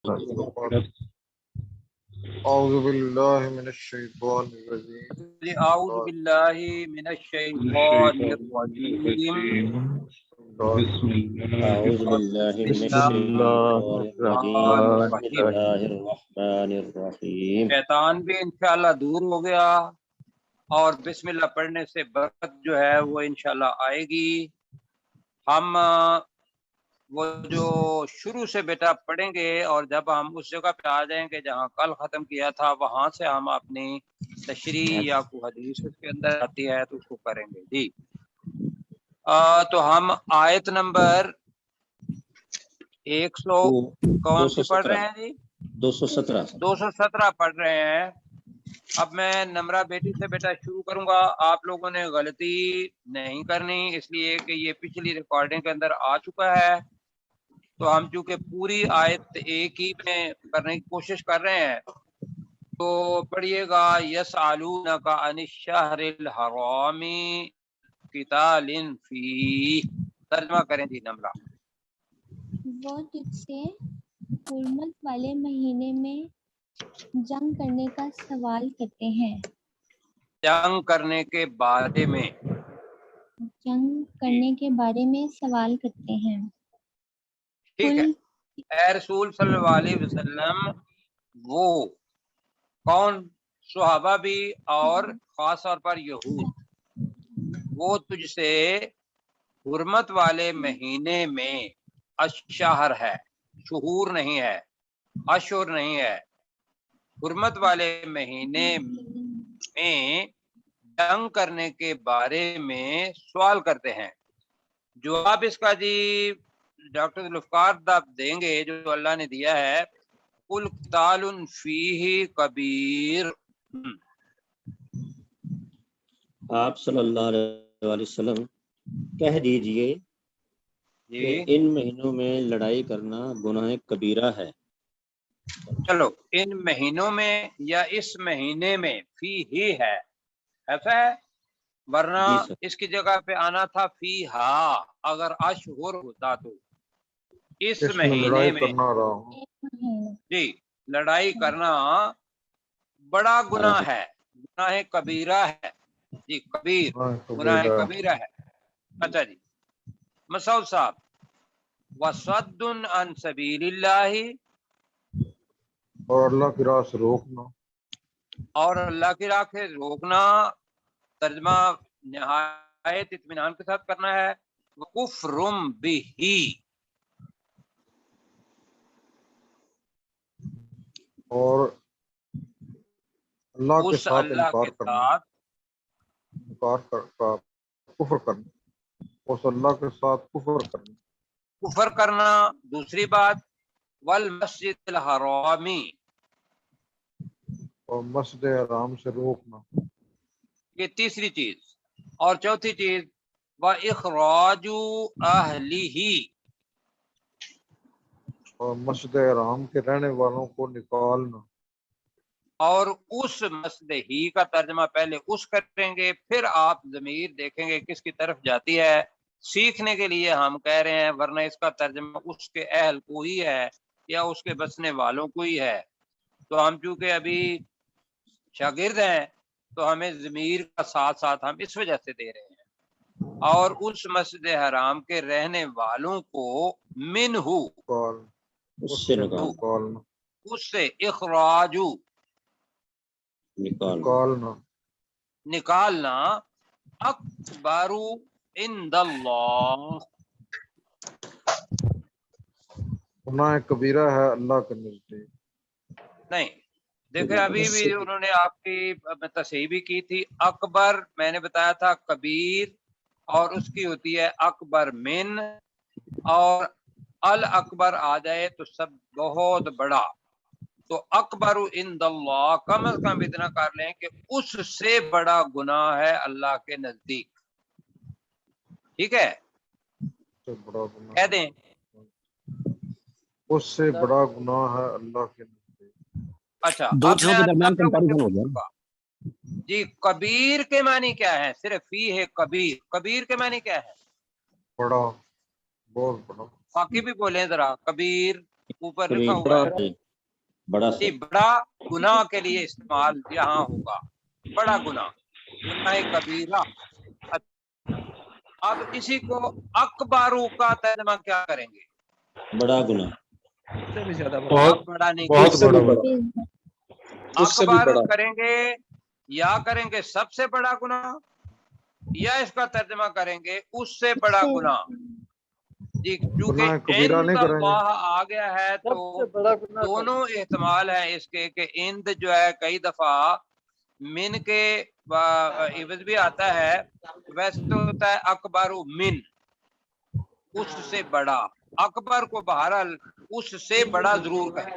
أعوذ بالله من الشيطان الرجيم أعوذ بالله من الشيطان الرجيم أعوذ بالله من بسم الله الشيطان الرجيم بسم الرحمن الله الرحمن الرحيم شیطان بھی انشاءاللہ دور ہو گیا اور بسم اللہ پڑھنے سے برکت جو ہے وہ انشاءاللہ آئے گی۔ ہم وہ جو شروع سے بیٹا پڑھیں گے اور جب ہم اس جگہ پہ آ جائیں گے جہاں کل ختم کیا تھا وہاں سے ہم اپنی تشریح یا کوئی حدیث اس کے اندر آتی ہے تو اس کو کریں گے جی۔ تو ہم آیت نمبر 100 کون سی پڑھ رہے ہیں جی؟ 217 پڑھ رہے ہیں۔ اب میں نمرہ بیٹی سے بیٹا شروع کروں گا، آپ لوگوں نے غلطی نہیں کرنی اس لیے کہ یہ پچھلی ریکارڈنگ کے اندر آ چکا ہے، تو ہم چونکہ پوری آیت ایک ہی میں کرنے کی کوشش کر رہے ہیں تو پڑھیے گا یسألونک عن الشہر الحرام قتال فیہ، ترجمہ کریں جی نمرہ۔ وہ تجھ سے حرمت والے مہینے میں جنگ کرنے کا سوال کرتے ہیں، جنگ کرنے کے بارے میں سوال کرتے ہیں۔ ٹھیک ہے، اے رسول صلی اللہ علیہ وسلم، وہ کون؟ صحابہ بھی اور خاص طور پر یہود، وہ تجھ سے حرمت والے مہینے میں، اشہر ہے، شہور نہیں ہے، اشہر نہیں ہے، حرمت والے مہینے میں جنگ کرنے کے بارے میں سوال کرتے ہیں۔ جواب اس کا جی ڈاکٹر ذوالفقار صاحب دیں گے جو اللہ نے دیا ہے، قل قتال فیہ کبیر۔ آپ صلی اللہ علیہ وسلم کہہ دیجئے کہ ان مہینوں میں لڑائی کرنا گناہ کبیرہ ہے۔ چلو، ان مہینوں میں یا اس مہینے میں، فی ہی ہے ایسا ہے، ورنہ جی سر، اس کی جگہ پہ آنا تھا فی ہا، اگر اشہر ہوتا تو اس اس میں مہینے لڑائی میں کرنا رہا ہوں۔ جی لڑائی کرنا بڑا گناہ ہے، گناہ کبیرہ ہے جی، کبیر، گناہ کبیرہ ہے۔ اچھا جی، مسعود صاحب، وصد عن سبیل اللہ، اور اللہ کی راہ سے روکنا، اور اللہ کی راہ سے روکنا، ترجمہ نہایت اطمینان کے ساتھ کرنا ہے، کفر بہ، اور اللہ کے اس ساتھ اللہ انکار کے کرنا، ساتھ کفر کرنا، اس اللہ کے ساتھ کفر کرنا، کفر کرنا۔ دوسری بات، والمسجد الحرامی، اور مسجد حرام سے روکنا، یہ تیسری چیز۔ اور چوتھی چیز، وَإِخْرَاجُ أَهْلِهِ، اور مسجد حرام کے رہنے والوں کو نکالنا۔ اور اس مسجد ہی کا ترجمہ پہلے اس کریں گے، پھر آپ ضمیر دیکھیں گے کس کی طرف جاتی ہے، سیکھنے کے لیے ہم کہہ رہے ہیں، ورنہ اس کا ترجمہ اس کے اہل کو ہی ہے یا اس کے بسنے والوں کو ہی ہے۔ تو ہم چونکہ ابھی شاگرد ہیں تو ہمیں ضمیر کا ساتھ ساتھ ہم اس وجہ سے دے رہے ہیں۔ اور اس مسجد حرام کے رہنے والوں کو منہ، اس سے نکالنا، اس سے، اخراجو، نکالنا، نکالنا، اکبر عند اللہ، گناہ کبیرہ ہے اللہ کے نزدیک۔ نہیں دیکھیں ابھی بھی انہوں نے آپ کی تصحیح بھی کی تھی، اکبر میں نے بتایا تھا کبیر، اور اس کی ہوتی ہے اکبر من، اور الاکبر آ جائے تو سب بہت بڑا، تو اکبر عند اللہ کم از کم اتنا کر لیں کہ اس سے بڑا گناہ ہے اللہ کے نزدیک، ٹھیک ہے، سے بڑا گناہ، کہہ دیں اس سے بڑا گناہ ہے اللہ کے نزدیک۔ اچھا دو اب چیزوں میں کے درمیان آپ لوگوں سے کمپیریزن ہو پوچھوں گیا۔ گا جی، کبیر کے معنی کیا ہے؟ صرف فی ہے کبیر، کبیر کے معنی کیا ہے؟ بڑا، بہت بڑا، باقی بھی بولیں ذرا، کبیر ऊपर लिखा हुआ है बड़ा जी, बड़ा गुनाह के लिए इस्तेमाल यहाँ होगा, बड़ा गुनाह, गुनाह कबीरा। अब इसी को अकबारू का तर्जमा क्या करेंगे? बड़ा गुनाह, उससे भी ज्यादा बड़ा, बहुत अब बड़ा नहीं बहुत उससे भी बड़ा बड़ा, बड़ा। उससे भी अकबारू बड़ा। करेंगे या करेंगे सबसे बड़ा गुनाह, या इसका तर्जमा करेंगे उससे बड़ा गुनाह जी, क्योंकि गुनाह कबीरा नहीं करेंगे। आ गया है तो सबसे बड़ा गुनाह दोनों एहतमाल है इसके कि इंद जो है कई दफा मिन के इवज भी आता है, वैसे तो होता है अकबरू मिन, उससे बड़ा। अकबर को बहरहाल उससे बड़ा जरूर कहें,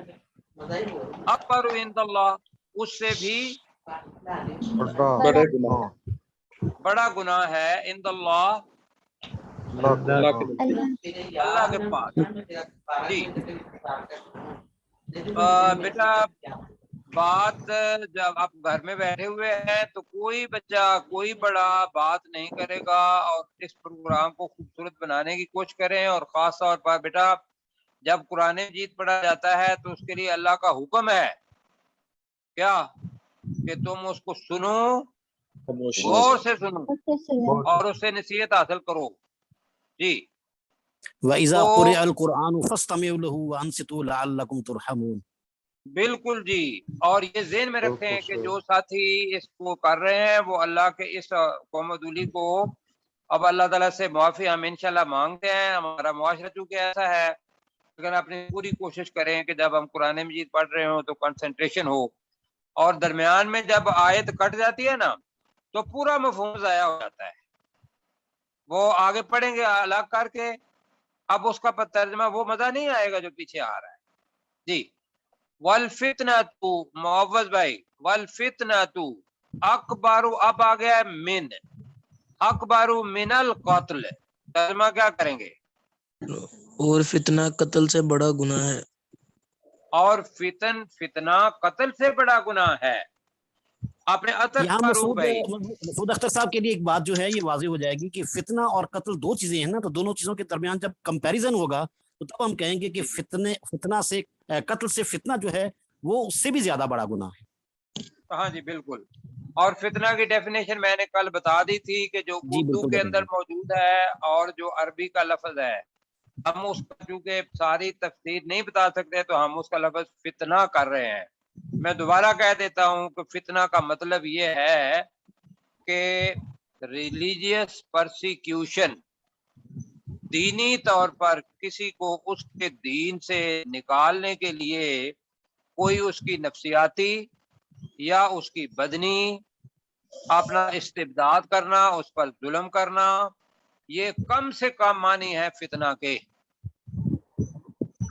अकबर इंदल्लाह, उससे भी बड़ा गुनाह, बड़ा गुनाह है इंदल्लाह, अल्लाह के लिए। अल्लाह के पास जी। बेटा बात जब आप घर में बैठे हुए हैं तो कोई बच्चा कोई बड़ा बात नहीं करेगा, और इस प्रोग्राम को खूबसूरत बनाने की कोशिश करें। और खास तौर पर बेटा जब कुरान मजीद पढ़ा जाता है तो उसके लिए अल्लाह का हुक्म है क्या कि तुम उसको सुनो, गौर से सुनो और उससे नसीहत हासिल करो जी। वइज़ा तो क़ुरिअल क़ुरआन फस्तमिउ लहू वअनसितू लअल्लकुम तुरहमून। बिल्कुल जी, और ये ज़हन में रखें बिल्कुल कि सही। जो साथी इसको कर रहे हैं वो अल्लाह के इस कौमदुली को अब अल्लाह ताला से माफ़ी हम इंशाल्लाह मांगते हैं। हमारा मुआशरा चूँकि ऐसा है, अगर अपनी पूरी कोशिश करें कि जब हम कुरान मजीद पढ़ रहे हो तो कंसंट्रेशन हो, और दरमियान में जब आयत कट जाती है ना तो पूरा मफहूम ज़ाया हो जाता है। वो आगे पढ़ेंगे अलग करके, अब उसका तर्जमा वो मजा नहीं आएगा जो पीछे आ रहा है जी। वल फितनतु, मुअव्वज़ भाई, वल फितनतु अकबारू, अब आ गया है मिन, अकबारू मिनल कत्ल, तर्जमा क्या करेंगे? और फितना कत्ल से बड़ा गुनाह है। और फितना कत्ल से बड़ा गुनाह है। आपने अतर यहाँ फारूक भाई मसूद अख्तर साहब के लिए एक बात जो है ये वाज़ेह हो जाएगी कि फितना और कत्ल दो चीजें हैं ना, तो दोनों चीजों के दरमियान जब कंपैरिजन होगा तो तब हम कहेंगे कि फितना से कत्ल से फितना जो है वो उससे भी ज्यादा बड़ा गुनाह है। हाँ जी बिल्कुल। और फितना की डेफिनेशन मैंने कल बता दी थी कि जो जी उर्दू बिल्कुल के अंदर बताइए। मौजूद है और जो अरबी का लफ्ज है, हम उसका चूंकि सारी तफसीर नहीं बता सकते तो हम उसका लफ्ज फितना कर रहे हैं। मैं दोबारा कह देता हूँ कि फितना का मतलब ये है कि रिलीजियस परसिक्यूशन, दीनी तौर पर किसी को उसके दीन से निकालने के लिए कोई उसकी नफ्सियाती या उसकी बदनी अपना इस्तिबदाद करना, उस पर जुल्म करना, ये कम से कम मानी है फितना के।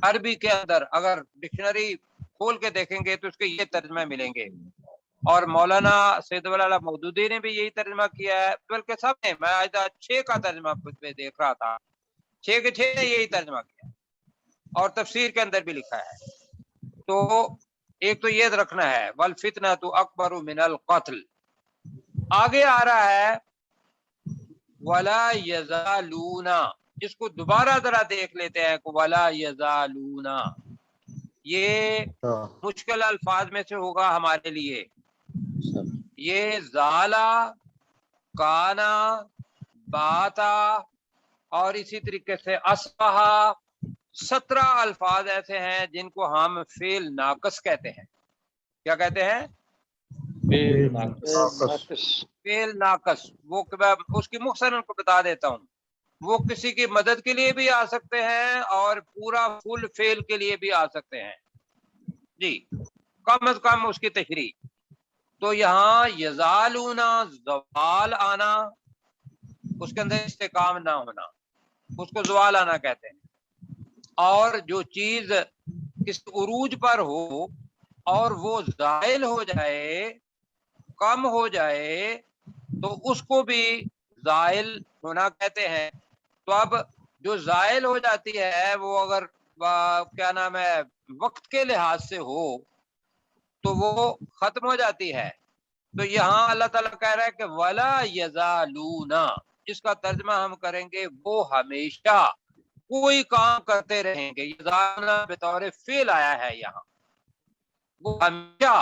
अरबी के अंदर अगर डिक्शनरी खोल के देखेंगे तो उसके ये तर्जमे मिलेंगे, और मौलाना सैयद मौदूदी ने भी यही तर्जमा किया है, बल्कि सब ने, मैं आज 6 का तर्जमा देख रहा था, 6 के 6 ने यही तर्जमा किया और तफसीर के अंदर भी लिखा है। तो एक तो ये रखना है वल फितना तो अकबर मिनल कत्ल। आगे आ रहा है वला यज़ालूना, इसको दोबारा जरा देख लेते हैं। वला यज़ालूना ये मुश्किल अल्फाज में से होगा हमारे लिए। ये ज़ाला, काना, बाता और इसी तरीके से असबहा, 17 अल्फाज ऐसे हैं जिनको हम फेल नाकस कहते हैं। क्या कहते हैं? फेल नाकस। वो उसकी मुख्तसरन को बता देता हूँ, वो किसी की मदद के लिए भी आ सकते हैं और पूरा फुल फेल के लिए भी आ सकते हैं जी, कम अज कम उसकी तशरीह। तो यहाँ यजालूना, ज़वाल आना, उसके अंदर इस्तेकाम ना होना, उसको ज़वाल आना कहते हैं। और जो चीज किस उरूज पर हो और वो ज़ाइल हो जाए, कम हो जाए, तो उसको भी ज़ाइल होना कहते हैं। तो अब जो ज़ाइल हो जाती है वो अगर क्या नाम है वक्त के लिहाज से हो तो वो खत्म हो जाती है। तो यहाँ अल्लाह ताला कह रहा है कि वला यज़ालूना, इसका तर्जमा हम करेंगे वो हमेशा कोई काम करते रहेंगे, यज़ालूना बतौर फेल आया है यहाँ, वो हमेशा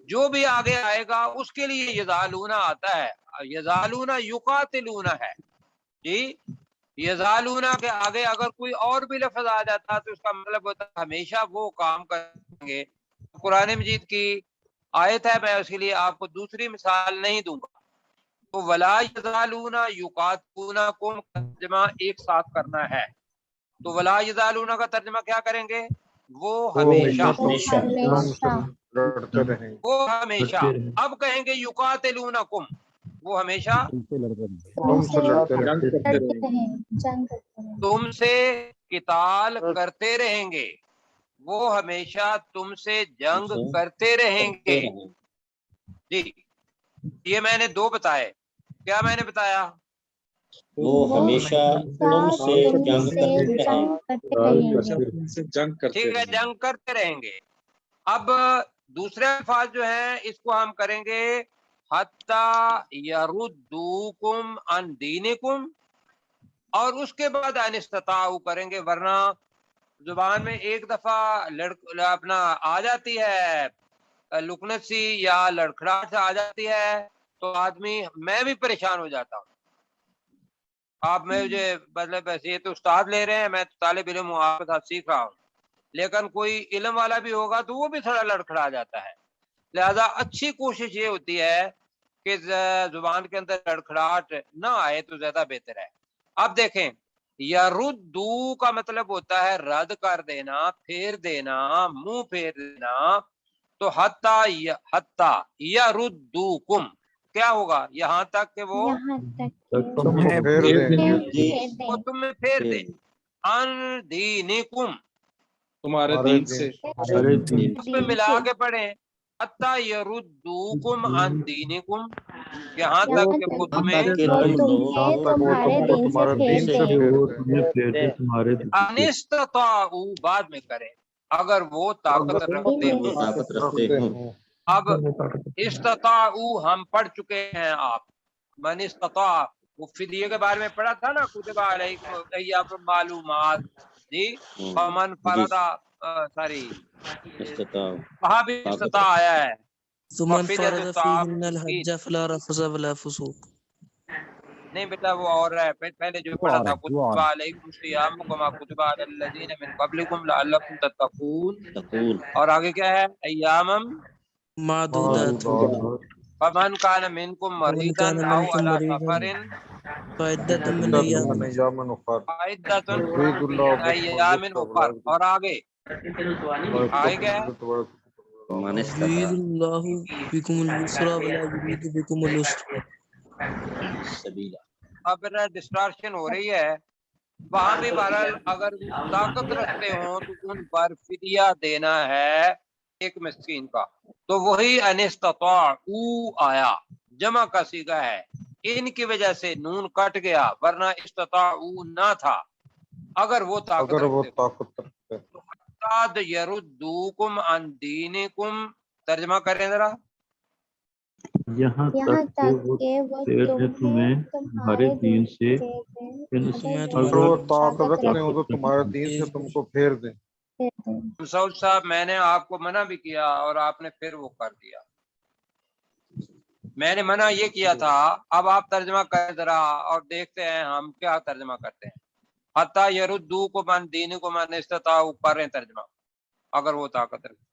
जो भी आगे आएगा उसके लिए यज़ालूना आता है। यज़ालूना युकातिलूना है जी, यज़ालूना के आगे अगर कोई और भी लफ्ज आ जाता तो उसका मतलब होता है हमेशा वो काम करेंगे। कुरान मजीद की आयत है, मैं उसके लिए आपको दूसरी मिसाल नहीं दूंगा। तो वला यज़ालूना युकातिलूनकुम का तर्जुमा एक साथ करना है। तो वला यज़ालूना का तर्जुमा क्या करेंगे? वो हमेशा, हमेशा लड़ते रहेंगे। वो हमेशा। अब कहेंगे युकातिलूनकुम, वो हमेशा तुमसे लड़ते रहेंगे। तुमसे लड़ते रहेंगे। लड़ते रहें, जंग करते रहें। तुमसे किताल करते रहेंगे, वो हमेशा तुमसे जंग करते रहेंगे जी। ये मैंने दो बताए। क्या मैंने बताया? वो हमेशा तुमसे जंग करते रहेंगे। तुमसे जंग करते ठीक है, रहेंगे। जंग करते रहेंगे। अब दूसरे अल्फाज जो है इसको हम करेंगे हत्ता यरुद्दूकुम अन दीनिकुम, और उसके बाद अनिस्तताउ करेंगे, वरना जुबान में एक दफा अपना आ जाती है लुकनत सी या लड़खड़ाहट आ जाती है तो आदमी, मैं भी परेशान हो जाता हूँ। आप मुझे मतलब ऐसे ये तो उस्ताद ले रहे हैं, मैं तो तालिब इल्म हूँ, आपके साथ सीख रहा हूँ, लेकिन कोई इल्म वाला भी होगा तो वो भी थोड़ा लड़खड़ा जाता है। लिहाजा अच्छी कोशिश ये होती है कि जुबान के अंदर लड़खड़ाहट ना आए तो ज्यादा बेहतर है। अब देखें, यरुद्दू का मतलब होता है रद्द कर देना, फेर देना, मुंह फेर देना। तो हत्ता यरुद्दूकुम क्या होगा? यहाँ तक कि वो यहाँ तक कि तुमको फेर देंगे। वो तुम्हें फेर दे। अन दीनिकुम, तुम्हारे हमारे दीन दीन से। उसमें मिला के पढ़े, हत्ता यरुद्दूकुम अन दीनिकुम, यहाँ तक कि वो तुम्हें तुम्हारे दीन से तुम्हारे दीन से फेर दें। अनिस्तताउ बाद में करें, अगर वो ताकत रखते हो। ताकत रखते हो। अब इस्तताउ हम पढ़ चुके हैं, आप मन इस्तता, वो फिदिये के बारे में पढ़ा था ना, कुतिबा अलैकुम मालूमात जी, फमन फरदा सॉरी वहाँ भी इस्तता आया है। सुमन फफिदतु फरद ताम फीहिन्नल हज्ज फला रफज़ वला फुसूक। नहीं बेटा, वो और है, पहले जो पढ़ा था कुतिबा अलैकुम सियाम कमा कुतिबा अलल लज़ीना मिन क़ब्लिकुम लअल्लकुम तत्तक़ून, और आगे क्या है? अय्यामम मादूदात फमन कान मिनकुम मरीदन औ अला सफरिन फ़इद्दतुम मिन अय्यामिन यामन उखर फ़इद्दतुन युरीदुल्लाहु मिन अय्यामिन उखर, और आगे क्या है? युरीदुल्लाहु बिकुमुल युस्रा वला युरीदु बिकुमुल उस्र। अब बेटा डिस्ट्रैक्शन हो रही है वहां भी। बहरहाल अगर ताकत रखते हो तो उन पर फिदिया देना है एक मिस्कीन का, तो वही अनिस्तताउ आया, जमा का सीगा है, इनकी वजह से नून कट गया, वरना इस्तताउ ना था अगर वो ताकत रखते हो। तो यरुद्दूकुम अन दीनिकुम, तर्जमा करें जरा। यहाँ तक कि वो तुम्हें तुम्हारे दीन से अगर वो ताकत रखते हो तो तुम्हारे दीन से तुमको फेर दें। सऊद साहब, मैंने आपको मना भी किया और आपने फिर वो कर दिया। मैंने मना ये किया था, अब आप तर्जमा करें जरा और देखते हैं हम क्या तर्जमा करते हैं। हत्ता यरुद्दूकुम अन दीनिकुम अन इस्तताउ करें तर्जमा, अगर वो ताकत रखते।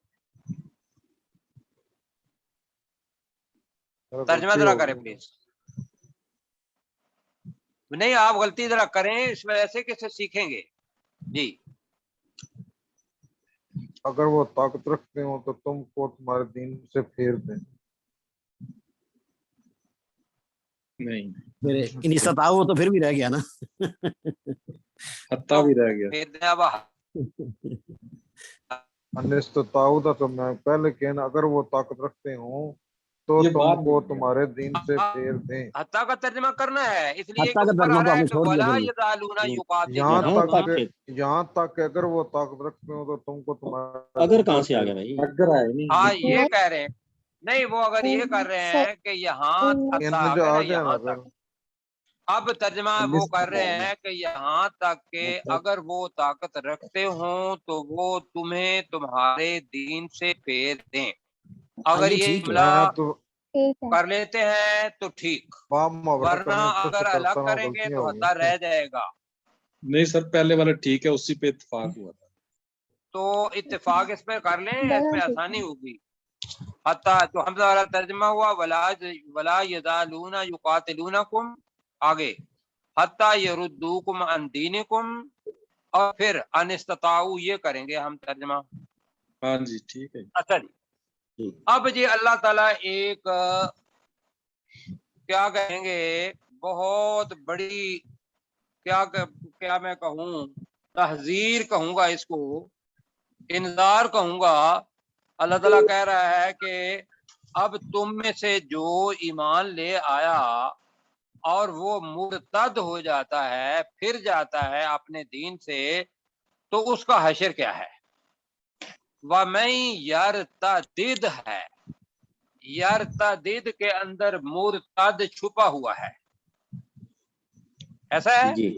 तर्जमा जरा करें प्लीज। नहीं, आप गलती जरा करें, इस वजह से किससे सीखेंगे जी। अगर वो ताकत रखते हो तो तुमको तुम्हारे दीन से फेर दें। नहीं, फिर इन सताओ तो फिर भी रह गया ना। हत्ता भी रह गया। अनिस्तताउ था तो मैं पहले कहना, अगर वो ताकत रखते हो तो ये बात तुमको तुम्हारे दीन से फेर दें। हत्ता का तर्जमा करना है, इसलिए हत्ता का ऊपर तर्जमा आ तो रहा है आपने कि छोड़ दिया वला फिर। यज़ालूना यहाँ तक अगर वो ताकत रखते हो तो तुमको तुम्हारा अगर कहाँ से आ गया भाई? अगर आए नहीं। हाँ ये कह रहे हैं, नहीं वो अगर ये कर रहे हैं कि यहाँ तक कहने आ जो गया आ ना, गया ना यहाँ फिर तक اب ترجمہ وہ کر رہے ہیں کہ یہاں تک کہ اگر وہ طاقت رکھتے ہوں تو وہ تمہیں تمہارے دین سے پھیر دیں. اگر یہ جملہ کر لیتے ہیں تو ٹھیک، ورنہ اگر الگ کریں گے تو حتیٰ رہ جائے گا. نہیں سر، پہلے والا ٹھیک ہے، اسی پہ اتفاق ہوا تھا. تو اتفاق اس پہ کر لیں، اس میں آسانی ہوگی. حتیٰ تو حمزہ والا ترجمہ ہوا ولا یزالون یقاتلونکم، آگے حتیٰ یردوکم عن دینکم، اور پھر ان استطاعوا یہ کریں گے ہم ترجمہ. ہاں جی ٹھیک ہے. اچھا جی، اب جی اللہ تعالیٰ ایک کیا کہیں گے بہت بڑی کیا میں کہوں، تحذیر کہوں گا اس کو، انذار کہوں گا. اللہ تعالیٰ کہہ رہا ہے کہ اب تم میں سے جو ایمان لے آیا اور وہ مرتد ہو جاتا ہے، پھر جاتا ہے اپنے دین سے، تو اس کا حشر کیا ہے؟ وَمَن يَرْتَدِدْ ہے، یرتدد کے اندر مرتد چھپا ہوا ہے، ایسا ہے جی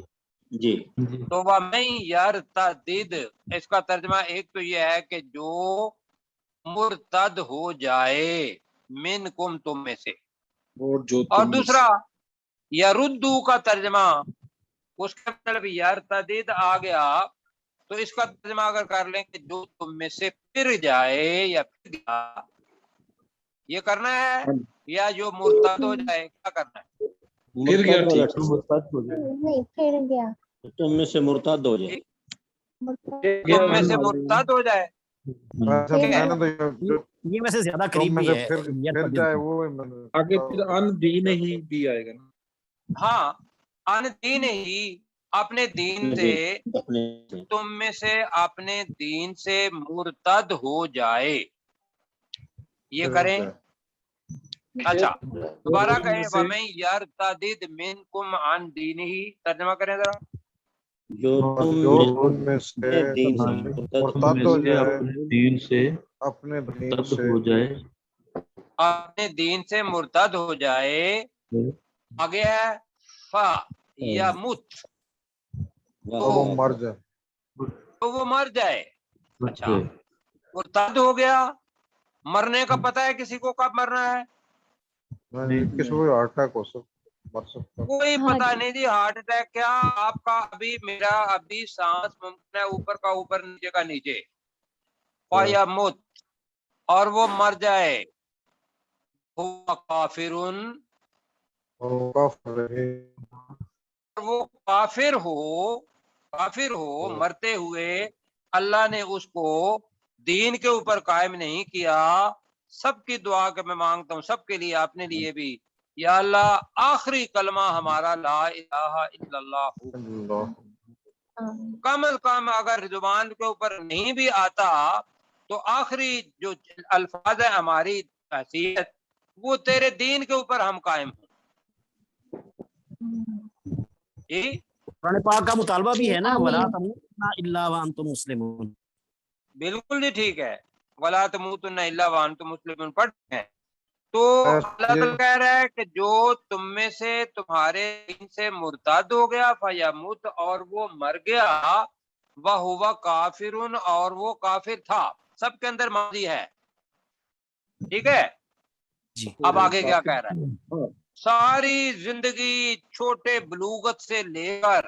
جی. تو وَمَن يَرْتَدِدْ اس کا ترجمہ ایک تو یہ ہے کہ جو مرتد ہو جائے، منکم تم میں سے، اور دوسرا یردو کا ترجمہ اس کا مطلب یرتدد آ گیا تو اس کا ترجمہ اگر کر لیں کہ جو تم میں سے پھر جائے یا پھر گیا، یہ کرنا ہے، یا جو مرتد ہو جائے کیا کرنا ہے؟ پھر گیا ٹھیک نہیں پھر گیا، تم میں سے مرتد ہو جائے. تم میں سے مرتد ہو جائے. یہ ویسے زیادہ قریب بھی ہے. پھر جائے وہ آگے پھر ان دین ہی بھی آئے گا نا. ہاں، ان دین ہی، اپنے دین سے، تم میں سے اپنے دین سے مرتد ہو جائے، یہ کریں. اچھا دوبارہ کہیں وَمَن يَرْتَدِدْ مِنْكُمْ عَنْ دِينِهِ، ترجمہ کریں ذرا. جو تم میں سے دین سے مرتد ہو جائے، اپنے دین سے اپنے دین مرتد سے ہو جائے، اپنے دین سے مرتد ہو جائے. آگے ہے فَيَمُتْ، تو وہ مر جائے. تو وہ مر جائے. اچھا مرتد ہو گیا، مرنے کا پتہ ہے کسی کو کب مرنا ہے؟ کسی کو ہارٹ اٹیک ہو سکتا، مر سکتا. کوئی پتہ نہیں جی. ہارٹ اٹیک کیا، آپ کا ابھی میرا ابھی سانس ممکن ہے اوپر کا اوپر نیچے کا نیچے. فَيَمُتْ، اور وہ مر جائے. هُوَ کافرٌ، وہ کافر ہو مرتے ہوئے اللہ نے اس کو دین کے اوپر قائم نہیں کیا. سب کی دعا کہ میں مانگتا ہوں سب کے لیے، اپنے لیے بھی، یا اللہ آخری کلمہ ہمارا لا الہ الا اللہ ہو. کم از کم اگر زبان کے اوپر نہیں بھی آتا تو آخری جو الفاظ ہے ہماری حیثیت، وہ تیرے دین کے اوپر ہم قائم ہوں. جی قرآن پاک کا مطالبہ بھی ہے نا، وَلَا تَمُوتُنَّ إِلَّا وَأَنْتُمْ مُسْلِمُونَ. بالکل جی ٹھیک ہے، وَلَا تَمُوتُنَّ إِلَّا وَأَنْتُمْ مُسْلِمُونَ پڑھتے ہیں. تو اللہ تعالیٰ کہہ رہا ہے کہ جو تم میں سے تمہارے دین سے مرتد ہو گیا، فَيَمُتْ، اور وہ مر گیا، وَهُوَ کافرٌ، اور وہ کافر تھا. سب کے اندر ماضی ہے، ٹھیک ہے. اب آگے کیا کہہ رہا ہے؟ ساری زندگی چھوٹے بلوغت سے لے کر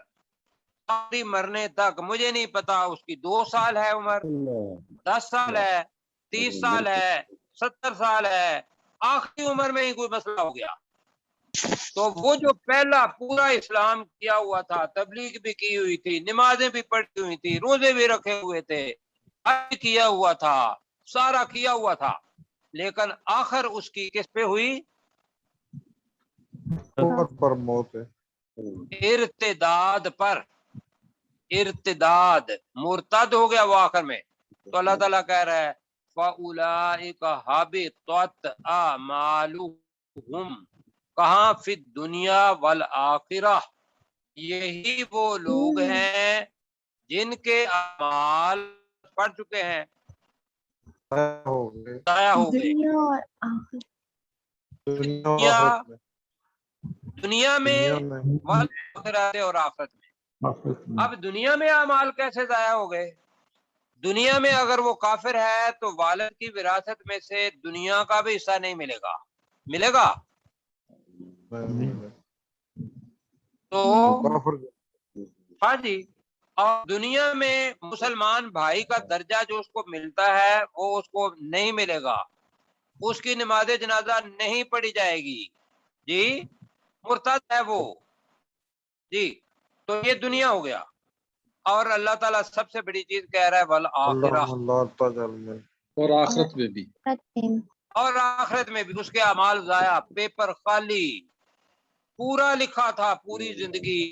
ساری مرنے تک، مجھے نہیں پتا اس کی 2 سال ہے عمر، 10 سال ہے، 30 سال ہے، 70 سال ہے، آخری عمر میں ہی کوئی مسئلہ ہو گیا. تو وہ جو پہلا پورا اسلام کیا ہوا تھا، تبلیغ بھی کی ہوئی تھی، نمازیں بھی پڑھی ہوئی تھی، روزے بھی رکھے ہوئے تھے، حج کیا ہوا تھا، سارا کیا ہوا تھا، لیکن آخر اس کی کس پہ ہوئی؟ پر موت ہے، ارتداد پر. ارتداد، مرتد ہو گیا وہ آخر میں. تو اللہ تعالیٰ کہہ رہا ہے فَأُولَئِكَ حَبِطَتْ أَعْمَالُهُمْ، کہاں فی الدنیا والآخرہ، یہی وہ لوگ ہیں جن کے اعمال پڑھ چکے ہیں، ضائع ہو گئے. دنیا میں والآخرت اور آخرت میں. اب دنیا میں اعمال کیسے ضائع ہو گئے؟ دنیا میں اگر وہ کافر ہے تو والد کی وراثت میں سے دنیا کا بھی حصہ نہیں ملے گا. ملے گا تو ہاں جی. اور دنیا میں مسلمان بھائی کا درجہ جو اس کو ملتا ہے وہ اس کو نہیں ملے گا. اس کی نماز جنازہ نہیں پڑھی جائے گی جی، مرتد ہے وہ جی. تو یہ دنیا ہو گیا. اور اللہ تعالیٰ سب سے بڑی چیز کہہ رہا ہے والآخرہ، اور آخرت میں بھی، اور آخرت میں بھی اس کے اعمال ضائع، پیپر خالی، پورا لکھا تھا پوری زندگی،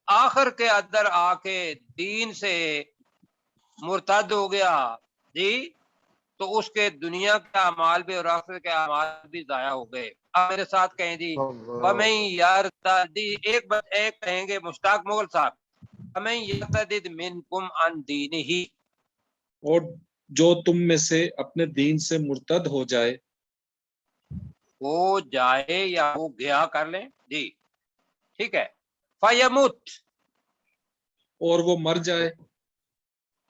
آخر کے اندر آ کے دین سے مرتد ہو گیا جی، تو اس کے دنیا کے اعمال بھی اور آخرت کے اعمال بھی ضائع ہو گئے. آپ میرے ساتھ کہیں جی وَمَن يَرْتَدِّ، ایک کہیں گے مشتاق مغل صاحب، وَمَن يَرْتَدِّ مِنْكُمْ عَنْ دِينِهِ، اور جو تم میں سے اپنے دین سے مرتد ہو جائے یا وہ گیا کر لیں جی، ٹھیک ہے. فَيَمُتْ، اور وہ مر جائے،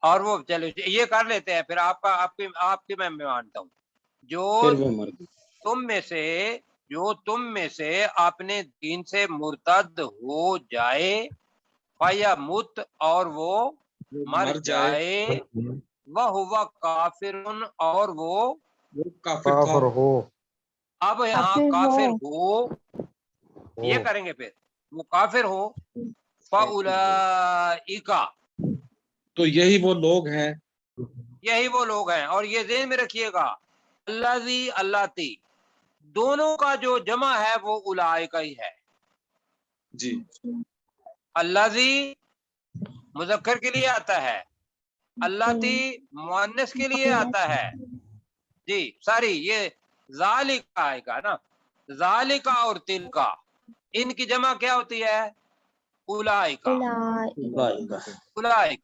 اور وہ چلو یہ کر لیتے ہیں پھر آپ کی میں مانتا ہوں. جو پھر وہ مر گئی. تم میں سے اپنے دین سے مرتد ہو جائے، فَيَمُتْ، اور وہ مر جائے، وَهُوَ کافر، اور وہ کافر تھا. ہو. اب یہاں کافر ہو یہ کریں گے، پھر وہ کافر ہو، فَأُولَئِکَ، تو یہی وہ لوگ ہیں، یہی وہ لوگ ہیں. اور یہ ذہن میں رکھیے گا، الذی اللاتی، دونوں کا جو جمع ہے وہ اولئک ہی ہے. جی الذی مذکر کے لیے آتا ہے، اللاتی مؤنث کے لیے آتا ہے جی. ساری یہ ذالک آئے گا نا، ذالک اور تلکا، ان کی جمع کیا ہوتی ہے؟ اولئک. اولئک،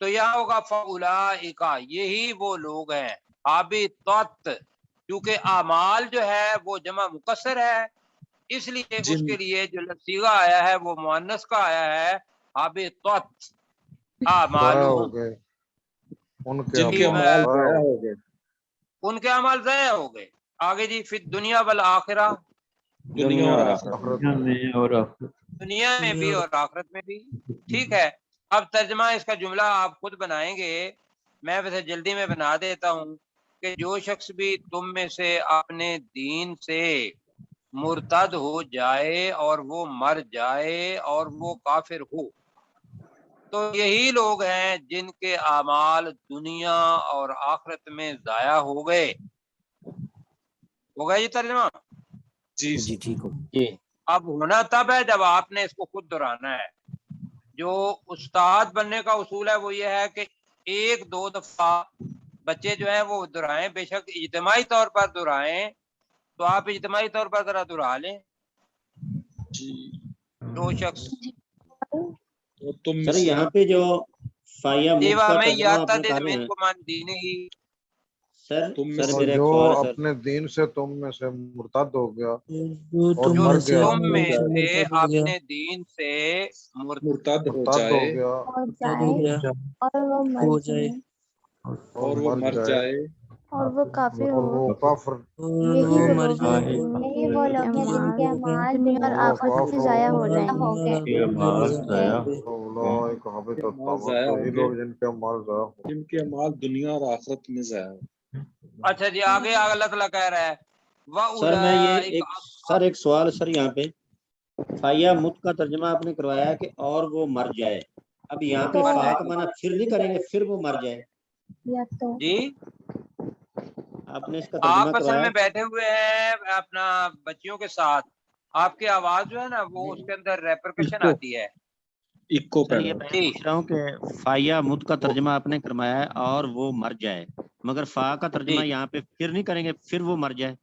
تو یہاں ہوگا فاولئک، یہی وہ لوگ ہیں. حابطت، کیونکہ اعمال جو ہے وہ جمع مکسر ہے، اس لیے اس کے لیے جو صیغہ آیا ہے وہ مؤنث کا آیا ہے، حابطت اعمال، ہو گئے ان کے جن کے اعمال ضائع ہو گئے. ان کے اعمال ضائع ہو گئے. آگے جی، فی الدنیا والآخرہ، دنیا اور آخرت، دنیا میں بھی اور آخرت میں بھی. ٹھیک ہے. اب ترجمہ اس کا جملہ آپ خود بنائیں گے، میں ویسے جلدی میں بنا دیتا ہوں کہ جو شخص بھی تم میں سے اپنے دین سے مرتد ہو جائے اور وہ مر جائے اور وہ کافر ہو، تو یہی لوگ ہیں جن کے اعمال دنیا اور آخرت میں ضائع ہو گئے. ہو گیا جی ترجمہ؟ جی جی ٹھیک ہو. جی اب ہونا تب ہے جب آپ نے اس کو خود دہرانا ہے. جو استاد بننے کا اصول ہے وہ یہ ہے کہ ایک دو دفعہ بچے جو ہیں وہ دہرائیں، بے شک اجتماعی طور پر دہرائیں، تو آپ اجتماعی طور پر ذرا دہرا لیں. جی. دو شخص اور تم سر یہاں پہ جو فایا مت کا میں ترجمہ آپ نے کر رہے ہیں سر، تم میں سر سے میرا ایک جو سوال ہے سر. اپنے دین سے تم میں سے مرتد ہو گیا جو اور تم مر میں سے گیا، تم میں سے مرتد ہو گیا، اپنے دین سے مرتد ہو مرتد ہو جائے گیا مرتد ہو گیا، اور وہ مر ہو جائے، اور وہ مر جائے، اور وہ کافر اور ہو، وہ کافر اور یہی وہ وہ مر لوگ جائے، ہیں یہی وہ لوگ ہیں جن کے اعمال دنیا اور وہ آخرت میں کافر ضائع ہو ہو گئے. کے اعمال ضائع اولئک حبطت اعمال اعمالهم، ضائع تو ہو یہ گئے، لوگ جن کے اعمال ضائع ہو. جن کے اعمال دنیا اور آخرت میں ضائع ہو. اچھا جی، آگے اللہ تعالیٰ کہہ رہا ہے سر میں یہ وَأُولَئِكَ، ایک سوال سر، یہاں پہ فایا مت کا ترجمہ آپ نے کروایا کہ اور وہ مر جائے. اب یہاں پہ فا کا معنی پھر نہیں کریں گے، پھر وہ مر جائے. یا تو جی آپ نے اس کا آپ ترجمہ اصل کروایا. میں بیٹھے ہوئے ہیں اپنا بچیوں کے ساتھ، آپ کی آواز جو ہے نا وہ اس کے اندر ریپرکشن اکو آتی ہے. اکو سر یہ پیدا میں جی پوچھ رہا ہوں کہ فایا مت کا ترجمہ آپ نے کروایا ہے اور وہ مر جائے، مگر فا کا ترجمہ جی، یہاں پہ پھر نہیں کریں گے، پھر وہ مر جائے.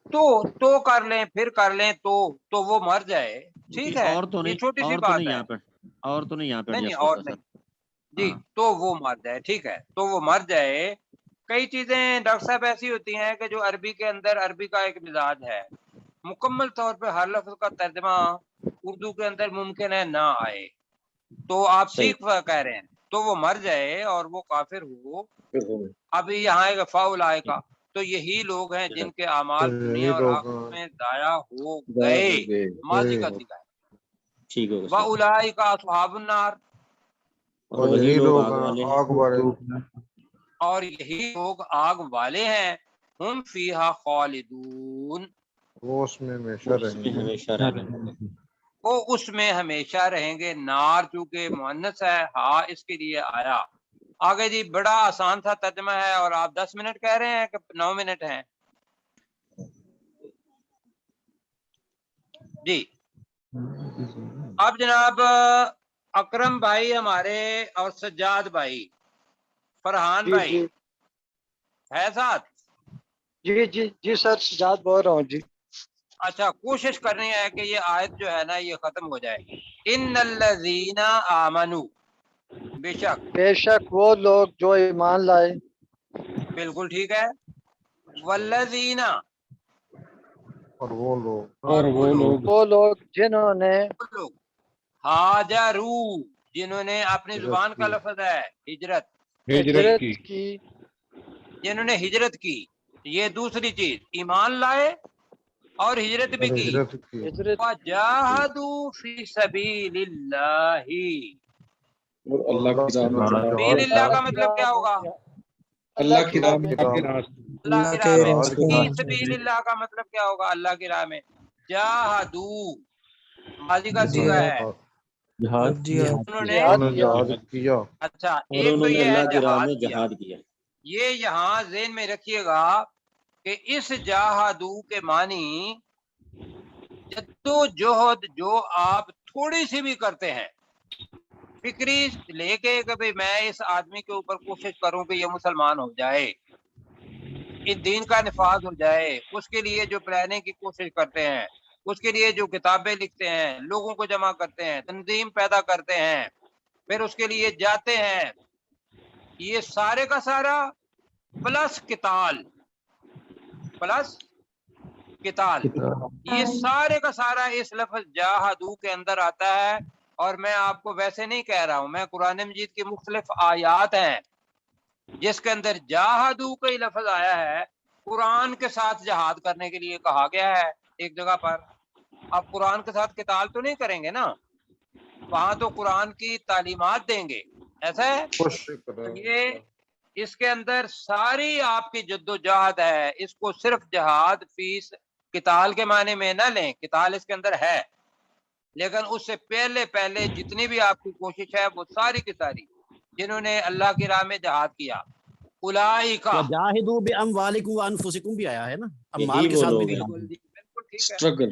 تو کر لیں، پھر کر لیں تو وہ مر جائے. جی ٹھیک ہے، اور تو یہ نہیں، چھوٹی سی اور تو بات نہیں ہے. یہاں پہ، اور تو نہیں یہاں پہ نہیں ایڈجسٹ اور ہوتا نہیں سر. جی، ہاں تو وہ مر جائے. ٹھیک ہے، تو وہ مر جائے. کئی چیزیں ڈاکٹر صاحب ایسی ہوتی ہیں کہ جو عربی کے اندر عربی کا ایک مزاج ہے मुकम्मल तौर पे हर लफ्ज का तर्जमा उर्दू के अंदर मुमकिन है ना आए, तो आप सही। ठीक कह रहे हैं, तो वो मर जाए और वो काफिर हो। अभी यहाँ एक फाउल आएगा, तो यही लोग हैं जिनके अमाल दुनिया और आखिरत में दाया हो गए, माजी का सीगा है। ठीक होगा व सर। उलाइका अस्हाबुन नार, और वही लोग आग वाले हैं। आग वाले और यही लोग आग वाले हैं। हम फीहा खालिदून, वो उसमें हमेशा उसमें रहेंगे। हमेशा रहेंगे। वो उसमें हमेशा रहेंगे। नार चूंकि मुअन्नस है, हाँ इसके लिए आया। आगे जी बड़ा आसान सा तर्जमा है, और आप 10 मिनट कह रहे हैं कि 9 मिनट हैं जी। अब जनाब अकरम भाई हमारे और सज्जाद भाई, फरहान भाई है साथ? जी सर, सजाद बोल रहा हूँ जी। अच्छा, कोशिश करनी है कि ये आयत जो है ना ये खत्म हो जाए। इन्नल्लज़ीना आमनू, बेशक वो लोग जो ईमान लाए। बिल्कुल ठीक है। वल्लज़ीना, और वो लोग वो लोग जिन्होंने हाजरू, जिन्होंने अपनी हिजरत जुबान का की। लफ्ज है हिजरत, हिजरत की। जिन्होंने हिजरत की। ये दूसरी चीज, ईमान लाए और हिजरत भी और की। हिजरत की। वजाहदू फी सबीलिल्लाही, और अल्लाह की राह में जहाद, सबीलिल्लाह का मतलब क्या होगा? अल्लाह की राह में अल्लाह की राह में। फी सबीलिल्लाह का मतलब क्या होगा? अल्लाह की राह में। जाहदू माजी का सीगा है, उन्होंने जहाद किया। अच्छा और एक तो उन्होंने ये है अल्लाह की राह जहाद में किया। जहाद किया। ये यहाँ ज़हन में रखिएगा कि इस जाहदू के मानी जद्दोजहद जो आप थोड़ी सी भी करते हैं, फिक्री लेके कि भाई मैं इस आदमी के ऊपर कोशिश करूं कि ये मुसलमान हो जाए, इस दीन का निफाज हो जाए, उसके लिए जो प्लानिंग की कोशिश करते हैं, उसके लिए जो किताबें लिखते हैं, लोगों को जमा करते हैं, तंजीम पैदा करते हैं, फिर उसके लिए जाते हैं, ये सारे का सारा प्लस किताल, प्लस किताल, ये सारे का सारा इस लफ्ज जाहदू के अंदर आता है। और मैं आपको वैसे नहीं कह रहा हूं, मैं कुरान मजीद की मुख्तलिफ आयात हैं जिसके अंदर जाहदू का ही लफ्ज आया है, कुरान के साथ जहाद करने के लिए कहा गया है एक जगह पर। आप कुरान के साथ किताल तो नहीं करेंगे ना, वहां तो कुरान की तालीमात देंगे, ऐसा है। ये इसके अंदर सारी आपकी जद्दोजहद है, इसको सिर्फ जहाद फीस किताल के माने में ना लें, किताल इसके अंदर है, लेकिन उससे पहले पहले जितनी भी आपकी कोशिश है वो सारी की सारी जिन्होंने अल्लाह की राह में जहाद किया, उलाइका वजाहिदू बिअमवालिकुम व अनफुसिकुम भी आया है ना, अब माल यही के वो साथ लोग भी हैं। बिल्कुल ठीक है। स्ट्रगल।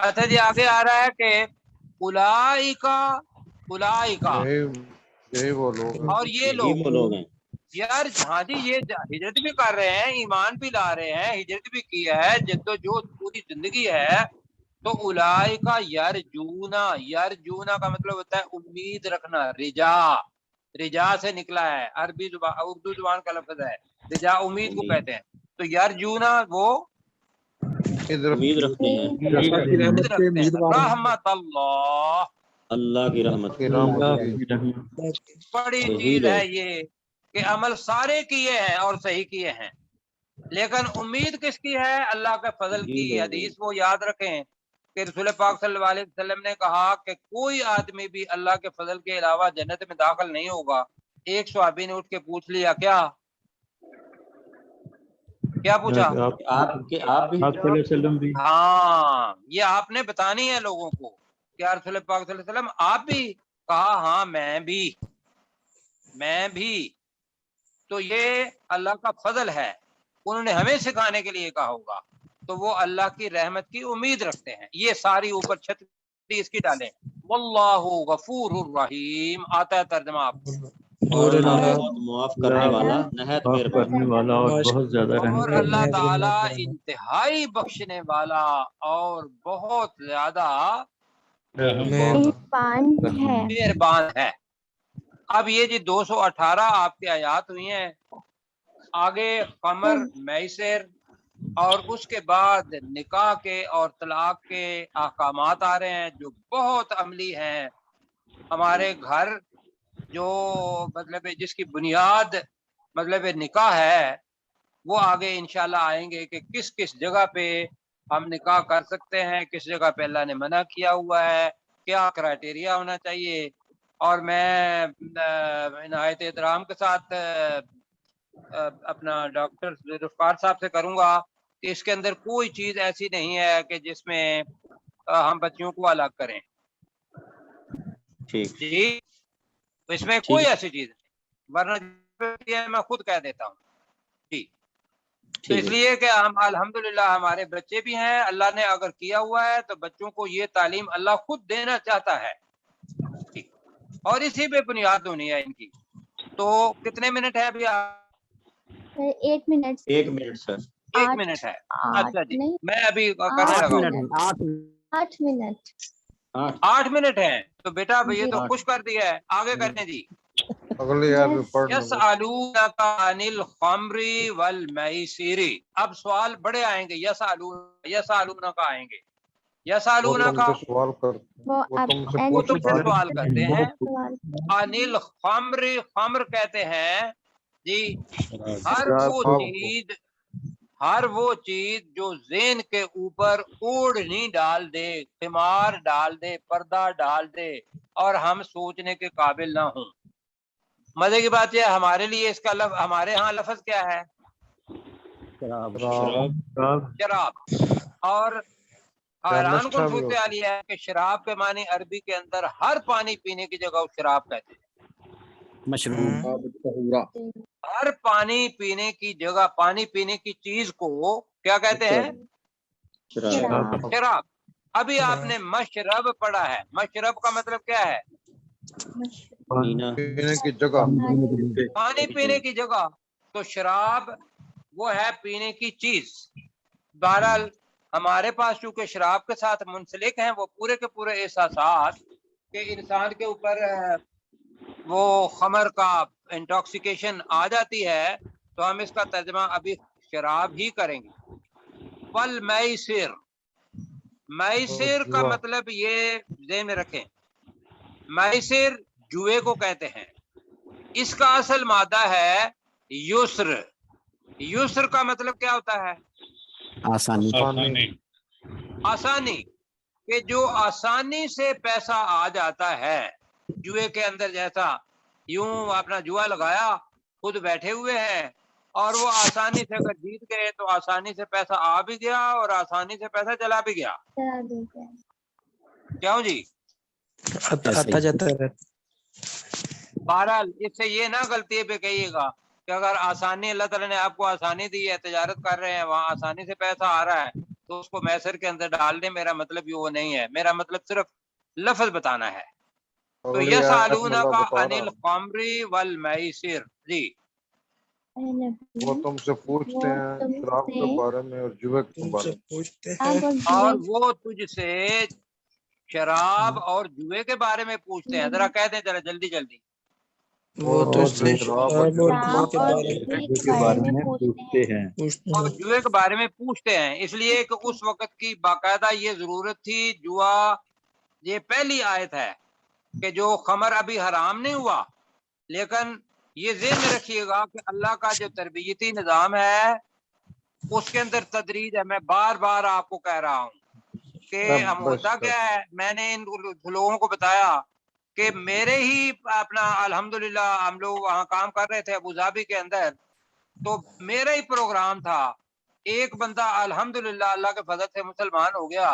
अच्छा जी, आगे आ रहा है कि उलाइका, उलाइका यही वो लोग हैं। और ये यही वो लोग हैं। यार हाँ जी, ये हिजरत भी कर रहे हैं, ईमान भी ला रहे हैं, हिजरत भी की है, जद्दोजहद पूरी जिंदगी है, तो उलाइका यरजूना, यरजूना का मतलब होता है उम्मीद रखना, रिजा, रिजा से निकला है, अरबी जुबान उर्दू जुबान का लफ्ज है, रिजा उम्मीद को कहते हैं। तो यरजूना वो उम्मीद रखते हैं अल्लाह की रहमत के उम्मीदवार हैं। रहमत अल्लाह, अल्लाह की रहमत की। बड़ी यही चीज लोग। है ये कि अमल सारे किए हैं और सही किए हैं, लेकिन उम्मीद किसकी है? अल्लाह के फजल यही की। लोग हैं। हदीस वो याद रखें कि रसूल पाक सल्लल्लाहु अलैहि वसल्लम ने कहा कि कोई आदमी भी अल्लाह के फजल के अलावा जन्नत में दाखिल नहीं होगा। एक सहाबी ने उठ के पूछ लिया, क्या पूछा? आप भी। हाँ, ये आपने बतानी है लोगों को कि रसूल पाक सल्लल्लाहु अलैहि वसल्लम आप भी? कहा हाँ मैं भी। तो ये अल्लाह का फजल है, उन्होंने हमें सिखाने के लिए कहा होगा, तो वो अल्लाह की रहमत की उम्मीद रखते हैं। ये सारी ऊपर छतरी इसकी डालें। वल्लाहु गफूरुर रहीम आता है तर्जमा आपको, और बहुत मुआफ करने वाला, नहायत करने वाला और बहुत ज्यादा और अल्लाह ताला इंतहाई बख्शने वाला और बहुत ज्यादा मेहरबान है। अब ये जी 218 आपकी आयात हुई हैं। आगे कमर, मैसर, और उसके बाद निकाह के और तलाक के अहकामात आ रहे हैं जो बहुत अमली हैं। हमारे घर जो मतलब जिसकी बुनियाद मतलब निकाह है, वो आगे इंशाल्लाह आएंगे कि किस किस जगह पे हम निकाह कर सकते हैं, किस जगह पे अल्लाह ने मना किया हुआ है, क्या क्राइटेरिया होना चाहिए। और मैं इनायत एहतराम के साथ अपना डॉक्टर जुल्फ़िकार साहब से करूंगा कि इसके अंदर कोई चीज ऐसी नहीं है कि जिसमें हम बच्चियों को अलग करें। ठीक जी, तो इसमें कोई ऐसी चीज नहीं, वरना मैं खुद कह देता हूँ जी। तो इसलिए कि हम अल्हम्दुलिल्लाह हमारे बच्चे भी हैं, अल्लाह ने अगर किया हुआ है तो बच्चों को ये तालीम अल्लाह खुद देना चाहता है और इसी पे बुनियाद होनी है इनकी। तो कितने मिनट है अभी? 8 मिनट। 1 minute sir. 1 मिनट है। अच्छा जी, मैं अभी करने लगा हूँ। 8 मिनट। 8 मिनट है तो बेटा ये तो खुश कर दिया है, आगे करने जी। अगले यार भी पढ़ लो। यसअलूनका अनिल खम्री वल मैसिरी। अब सवाल बड़े आएंगे, यसअलूनका आएंगे। यसअलूनका सवाल कर, वो तुमसे सवाल करते हैं। अनिल खम्री, खम्र कहते हैं जी हर वो चीज जो ज़ेन के ऊपर ओढ़नी डाल दे, खिमार डाल दे, पर्दा डाल दे और हम सोचने के काबिल ना हो। मजे की बात यह हमारे लिए इसका हमारे यहाँ लफ्ज क्या है? शराब। और हैरान कुन सूरत हाल यह है कि शराब के मानी अरबी के अंदर हर पानी पीने की जगह शराब कहते हैं। हर पानी पीने की जगह, पानी पीने की चीज को क्या कहते हैं? शराब। अभी आपने मशरब पढ़ा है, मशरब का मतलब क्या है? पानी पीने की जगह, पानी पीने की जगह। तो शराब वो है पीने की चीज। बहरहाल हमारे पास चूंकि शराब के साथ मुंसलिक हैं वो पूरे के पूरे एहसासात के इंसान के ऊपर वो खमर का इंटॉक्सिकेशन आ जाती है, तो हम इसका तर्जमा अभी शराब ही करेंगे। वल मैसिर, मैसिर का मतलब ये ज़हन में रखें, मैसिर जुए को कहते हैं। इसका असल मादा है युस्र। युस्र का मतलब क्या होता है? आसानी। आसानी, कि जो आसानी से पैसा आ जाता है जुए के अंदर। जैसा यूं अपना जुआ लगाया, खुद बैठे हुए हैं और वो आसानी से अगर जीत गए तो आसानी से पैसा आ भी गया और आसानी से पैसा चला भी गया। क्यों जी? आता जाता है। बहरहाल इससे ये ना गलती पे कहिएगा कि अगर आसानी, अल्लाह ताला ने आपको आसानी दी है, तजारत कर रहे हैं, वहाँ आसानी से पैसा आ रहा है तो उसको मैसर के अंदर डाल दें। मेरा मतलब ये वो नहीं है, मेरा मतलब सिर्फ लफ्ज बताना है। तो यसअलूनका अनिल खम्री वल मैसिर जी, वो तुमसे पूछते हैं शराब के बारे में और जुए के बारे में, और वो तुझसे शराब और जुए के बारे में पूछते हैं। जरा कह दें जरा जल्दी जल्दी। वो तो शराब और जुए के बारे में पूछते हैं और जुए के बारे में पूछते हैं, इसलिए कि उस वक्त की बाकायदा ये जरूरत थी। जुआ ये पहली आयत है कि जो खमर अभी हराम नहीं हुआ, लेकिन ये ज़हन में रखिएगा कि अल्लाह का जो तरबियती निज़ाम है उसके अंदर तदरीज है। मैं बार बार आपको कह रहा हूँ कि हम होता क्या है, मैंने इन लोगों को बताया कि मेरे ही अपना अल्हम्दुलिल्लाह हम लोग वहाँ काम कर रहे थे अबू धाबी के अंदर, तो मेरा ही प्रोग्राम था। एक बंदा अल्हम्दुलिल्लाह अल्लाह के फजल से मुसलमान हो गया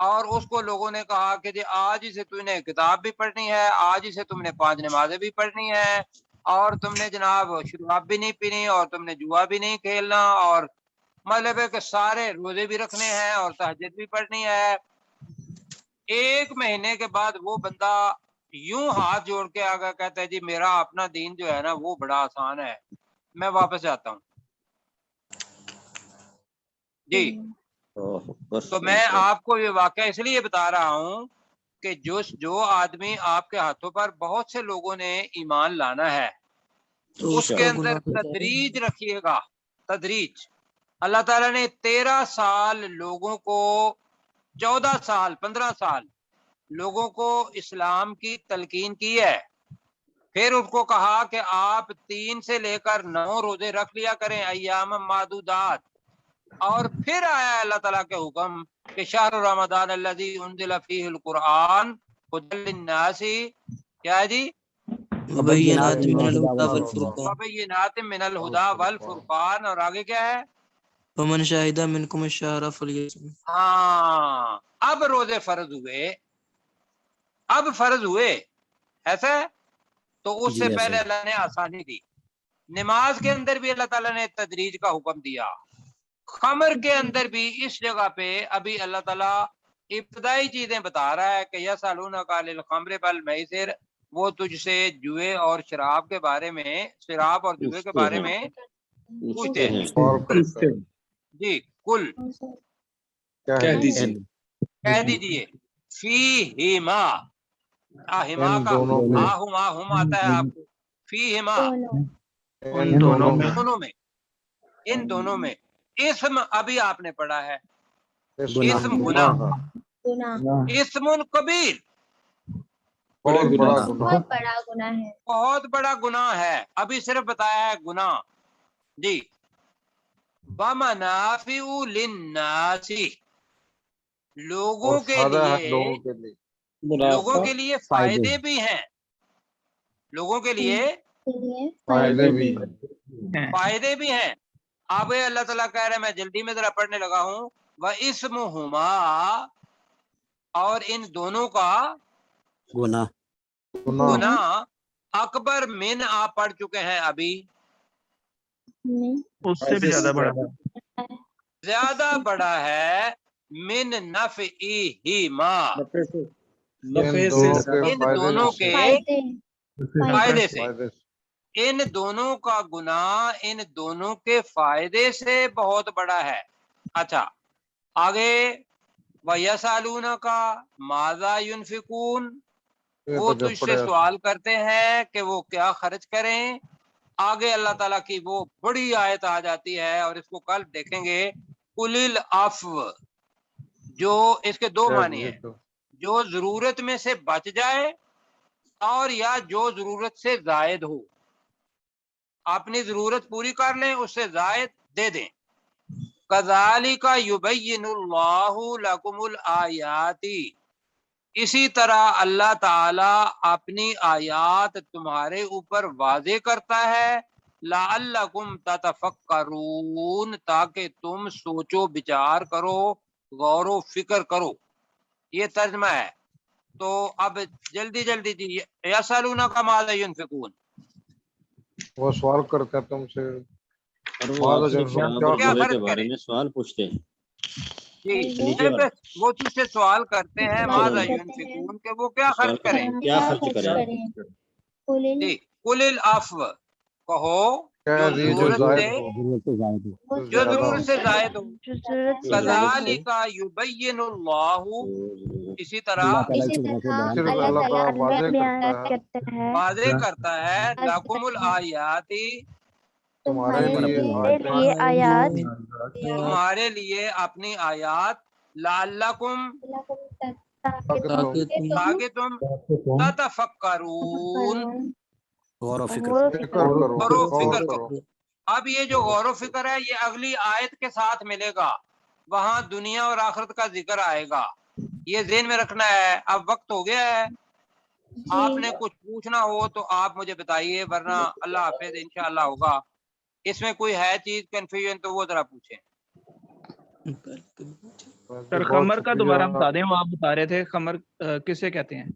और उसको लोगों ने कहा कि जी आज ही से तूने किताब भी पढ़नी है, आज ही से तुमने 5 नमाजें भी पढ़नी है और तुमने जनाब शराब भी नहीं पीनी और तुमने जुआ भी नहीं खेलना और मतलब है कि सारे रोजे भी रखने हैं और तहज्जुद भी पढ़नी है। 1 महीने के बाद वो बंदा यूं हाथ जोड़ के आगे कहता है जी मेरा अपना दीन जो है ना वो बड़ा आसान है, मैं वापस जाता हूँ जी। तो मैं आपको ये वाकया इसलिए बता रहा हूँ कि जो आदमी आपके हाथों पर बहुत से लोगों ने ईमान लाना है, तो उसके अंदर तदरीज रखिएगा, तदरीज। اللہ تعالیٰ نے 13 سال لوگوں کو 14 سال 15 سال لوگوں کو اسلام کی تلقین کی ہے. پھر اس کو کہا کہ آپ 3 سے لے کر 9 روزے رکھ لیا کریں ایام معدودات. اور پھر آیا اللہ تعالیٰ کے حکم کہ شہر رمضان الذی انزل فیہ القرآن ھدی للناس، کیا ہے جی؟ وبینات من الہدی والفرقان وبینات من الہدی والفرقان. اور آگے کیا ہے؟ فمن شاہد منکم الشہر فلیصم. ہاں اب روزے فرض ہوئے، اب فرض ہوئے، ایسا ہے. تو اس سے پہلے اللہ نے آسانی دی. نماز کے اندر بھی اللہ تعالیٰ نے تدریج کا حکم دیا. خمر کے اندر بھی اس جگہ پہ ابھی اللہ تعالیٰ ابتدائی چیزیں بتا رہا ہے کہ یسألونک عن الخمر والمیسر، وہ تجھ سے جوئے اور شراب کے بارے میں، شراب اور جوئے کے بارے میں پوچھتے ہیں. جی کل کہہ دیجئے فیہما، آہما کا آہم آتا ہے آپ کو، فیہما ان دونوں میں، دونوں میں، ان دونوں میں. اسم ابھی آپ نے پڑھا ہے، اسم گناہ، اسم کبیر، بہت بڑا بہت گناہ، بڑا گناہ ہے. بہت بڑا گناہ ہے. ابھی صرف بتایا ہے گناہ. جی ومنافع للناس، لوگوں اور کے فائدہ ہے لیے، لوگوں کے لیے. لوگوں کے لیے فائدے بھی ہیں، لوگوں کے لیے فائدے بھی فائدے بھی ہیں. اب اللہ تعالیٰ کہہ رہے ہیں، میں جلدی میں ذرا پڑھنے لگا ہوں، وَإِسْمُهُمَا، اور ان دونوں کا گناہ گناہ اکبر من، آپ پڑھ چکے ہیں ابھی، اس سے بھی زیادہ بڑا. زیادہ بڑا ہے من نفعہما، ان دونوں کے فائدے سے. ان دونوں کا گناہ ان دونوں کے فائدے سے بہت بڑا ہے. اچھا آگے وَيَسْأَلُونَكَ مَاذَا يُنْفِقُونَ، وہ تجھ سے سوال کرتے ہیں کہ وہ کیا خرچ کریں. آگے اللہ تعالیٰ کی وہ بڑی آیت آ جاتی ہے، اور اس کو کل دیکھیں گے. قُلِ الْعَفْوَ، جو اس کے دو معنی ہیں، جو ضرورت میں سے بچ جائے اور یا جو ضرورت سے زائد ہو. اپنی ضرورت پوری کر لیں، اس سے زائد دے دیں. کذالک یبین اللہ لکم الآیات، اسی طرح اللہ تعالی اپنی آیات تمہارے اوپر واضح کرتا ہے. لعلکم تتفکرون، تاکہ تم سوچو بچار کرو، غور و فکر کرو. یہ ترجمہ ہے. تو اب جلدی جلدی جی، یسألونک ماذا ينفقون، وہ سوال کرتے ہیں تم سے وہ آپ سے شراب اور کیا جوئے خرچ کے بارے کریں. میں سوال پوچھتے ہیں. جی نیچے والا وہ تجھ سے سوال کرتے ہیں ماذا ينفقون، کہ وہ کیا خرچ کریں. کیا خرچ کریں. جی قل العفو، کہو جو جو ضرورت زائد سے، ہو، جو ضرورت سے زائد ہو. سے کذالک یبین اللہ، اسی طرح صرف اللہ تعالیٰ واضح کرتا ہے واضح کرتا ہے لکم الآیات، تمہارے لیے آیات تمہارے لیے اپنی آیات، لعلکم، تاکہ تم تتفکرون، غور و فکر غور و فکر کرو. اب یہ جو غور و فکر ہے یہ اگلی آیت کے ساتھ ملے گا، وہاں دنیا اور آخرت کا ذکر آئے گا. یہ ذہن میں رکھنا ہے. اب وقت ہو گیا ہے، آپ نے کچھ پوچھنا ہو تو آپ مجھے بتائیے، ورنہ اللہ حافظ، انشاءاللہ ہوگا. اس میں کوئی ہے چیز کنفیوژن تو وہ ذرا پوچھیں. سر خمر کا دوبارہ بتا دیں، وہ آپ بتا رہے تھے خمر کسے کہتے ہیں.